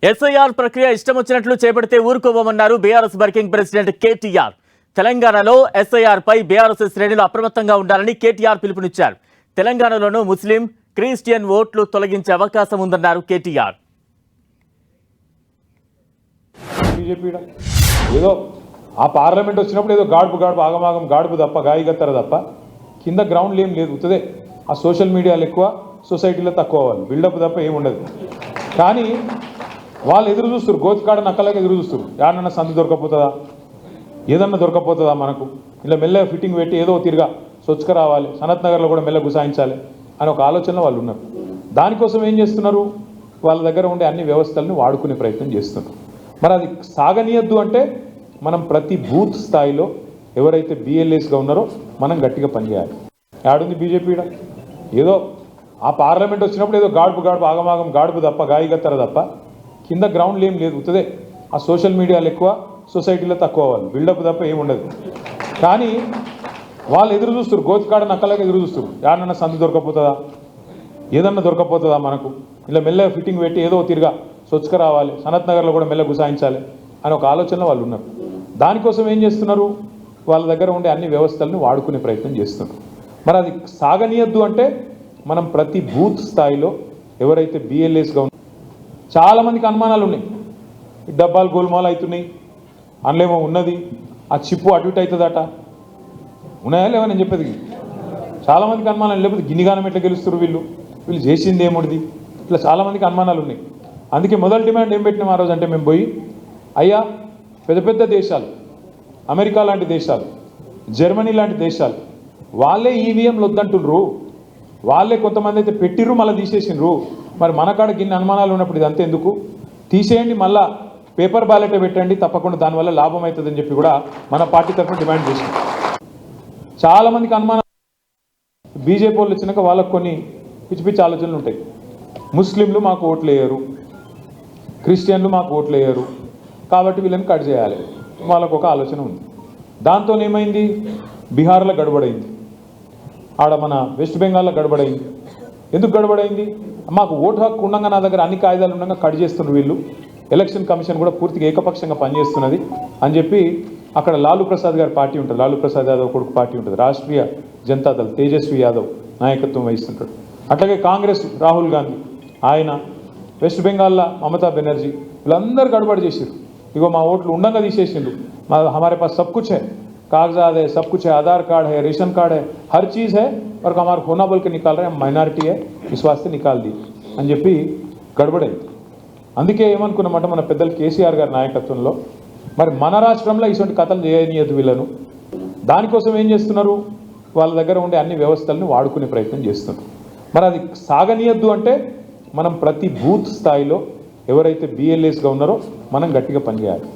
SIR ప్రక్రియ ఇష్టం వచ్చినట్లు చేపడితే ఊరుకోబోమన్నారు బీఆర్ఎస్ వర్కింగ్ ప్రెసిడెంట్ కేటీఆర్. తెలంగాణలో ఎస్ఐఆర్ పై బీఆర్ఎస్ శ్రేణులు అప్రమత్తంగా ఉండాలని కేటీఆర్ పిలుపునిచ్చారు. తెలంగాణలోనూ ముస్లిం, క్రిస్టియన్ ఓట్లు తొలగించే అవకాశం ఉందన్నారు కేటీఆర్. ఏదో ఆ పార్లమెంట్ వచ్చినప్పుడు ఏదో గాడుపు ఆగమాగం గాడుపు తప్ప గాయగత్తర తప్ప కింద గ్రౌండ్లు ఏం లేదు. ఉత్తదే ఆ సోషల్ మీడియాలో ఎక్కువ, సొసైటీలో తక్కువ, వాళ్ళు బిల్డప్ తప్ప ఏముండదు. కానీ వాళ్ళు ఎదురు చూస్తారు, గోతికాడ నక్కలాగా ఎదురు చూస్తారు. యాడన్నా సందు దొరకపోతుందా, ఏదన్నా దొరకపోతుందా, మనకు ఇలా మెల్లగా ఫిట్టింగ్ పెట్టి ఏదో తిరిగా సొచ్చుక రావాలి, సనత్ నగర్లో కూడా మెల్లగా గుసాయించాలి అని ఒక ఆలోచనలో వాళ్ళు ఉన్నారు. దానికోసం ఏం చేస్తున్నారు, వాళ్ళ దగ్గర ఉండే అన్ని వ్యవస్థలను వాడుకునే ప్రయత్నం చేస్తున్నారు. మరి అది సాగనీయద్దు అంటే మనం ప్రతి బూత్ స్థాయిలో ఎవరైతే బిఎల్ఏస్గా ఉన్నారో మనం గట్టిగా పనిచేయాలి. ఆడుంది బీజేపీ. ఏదో ఆ పార్లమెంట్ వచ్చినప్పుడు ఏదో గాడుపు ఆగమాగం గాడుపు తప్ప గాయగత్తర తప్ప కింద గ్రౌండ్లు ఏం లేదు. ఉత్తదే ఆ సోషల్ మీడియాలో ఎక్కువ, సొసైటీలో తక్కువ, వాళ్ళు బిల్డప్ తప్ప ఏముండదు. కానీ వాళ్ళు ఎదురు చూస్తారు, గోతికాడ నక్కలాగా ఎదురు చూస్తారు. యాడన్నా సందు దొరకపోతుందా, ఏదన్నా దొరకపోతుందా, మనకు ఇలా మెల్లగా ఫిట్టింగ్ పెట్టి ఏదో తిరిగా సొచ్చుక రావాలి, సనత్ నగర్లో కూడా మెల్లగా గుసాయించాలి అని ఒక ఆలోచనలో వాళ్ళు ఉన్నారు. దానికోసం ఏం చేస్తున్నారు, వాళ్ళ దగ్గర ఉండే అన్ని వ్యవస్థలను వాడుకునే ప్రయత్నం చేస్తున్నారు. మరి అది సాగనీయద్దు అంటే మనం ప్రతి బూత్ స్థాయిలో ఎవరైతే బిఎల్ఏస్గా ఉన్నారో, చాలామందికి అనుమానాలు ఉన్నాయి. ఈ డబ్బాలు గోల్మాలు అవుతున్నాయి, అందులోమో ఉన్నది, ఆ చిప్పు అటు ఇటు అవుతుందట, ఉన్నాయా లేవా నేను చెప్పేది. చాలామందికి అనుమానాలు, లేకపోతే గిన్నిగానం ఎట్లా గెలుస్తారు, వీళ్ళు చేసింది ఏముడిది, ఇట్లా చాలామందికి అనుమానాలు ఉన్నాయి. అందుకే మొదటి డిమాండ్ ఏం పెట్టినాం ఆ రోజు అంటే, మేము పోయి అయ్యా పెద్ద పెద్ద దేశాలు, అమెరికా లాంటి దేశాలు, జర్మనీ లాంటి దేశాలు వాళ్ళే ఈవీఎంలు వద్దంటుండ్రు, వాళ్ళే కొంతమంది అయితే పెట్టిర్రు మళ్ళీ తీసేసిండ్రు. మరి మన కాడ గిన్ని అనుమానాలు ఉన్నప్పుడు ఇది అంతే ఎందుకు, తీసేయండి, మళ్ళా పేపర్ బ్యాలెట్ పెట్టండి, తప్పకుండా దానివల్ల లాభం అవుతుందని చెప్పి కూడా మన పార్టీ తరఫున డిమాండ్ చేసింది. చాలామందికి అనుమానం, బీజేపీ వాళ్ళు వచ్చినాక వాళ్ళకు కొన్ని పిచ్చి పిచ్చి ఆలోచనలు ఉంటాయి. ముస్లింలు మాకు ఓట్లు వేయరు, క్రిస్టియన్లు మాకు ఓట్లు వేయరు, కాబట్టి వీళ్ళని కట్ చేయాలి, వాళ్ళకు ఒక ఆలోచన ఉంది. దాంతో ఏమైంది, బీహార్లో గడబడైంది, ఆడ మన వెస్ట్ బెంగాల్లో గడబడైంది. ఎందుకు గడబడైంది, మాకు ఓటు హక్కు ఉండగా నా దగ్గర అన్ని కాయిదాలు ఉండగా కట్ చేస్తున్నారు వీళ్ళు, ఎలక్షన్ కమిషన్ కూడా పూర్తిగా ఏకపక్షంగా పనిచేస్తున్నది అని చెప్పి అక్కడ లాలూ ప్రసాద్ గారి పార్టీ ఉంటుంది, లాలూ ప్రసాద్ యాదవ్ కొడుకు పార్టీ ఉంటుంది, రాష్ట్రీయ జనతాదళ్ తేజస్వి యాదవ్ నాయకత్వం వహిస్తుంటాడు. అట్లాగే కాంగ్రెస్ రాహుల్ గాంధీ, ఆయన వెస్ట్ బెంగాల్లో మమతా బెనర్జీ, వీళ్ళందరూ గడబడి చేసారు. ఇగో మా ఓట్లు ఉండగా తీసేసిండ్రు, మా हमारे पास सब कुछ है, कागजात है, सब कुछ है, आधार कार्ड है, रेशन कार्ड है, हर चीज़ है, और हमारा होना बोल के निकाल रहे हैं, हम माइनॉरिटी है, इस वास्ते निकाल दी అని చెప్పి గడబడైంది. అందుకే ఏమనుకున్నామంటే మన పెద్దలు కేసీఆర్ గారి నాయకత్వంలో మరి మన రాష్ట్రంలో ఇటువంటి కథలు చేయనీయదు వీళ్ళను. దానికోసం ఏం చేస్తున్నారు, వాళ్ళ దగ్గర ఉండే అన్ని వ్యవస్థలను వాడుకునే ప్రయత్నం చేస్తున్నారు. మరి అది సాగనీయద్దు అంటే మనం ప్రతి బూత్ స్థాయిలో ఎవరైతే బిఎల్ఏస్గా ఉన్నారో మనం గట్టిగా పనిచేయాలి.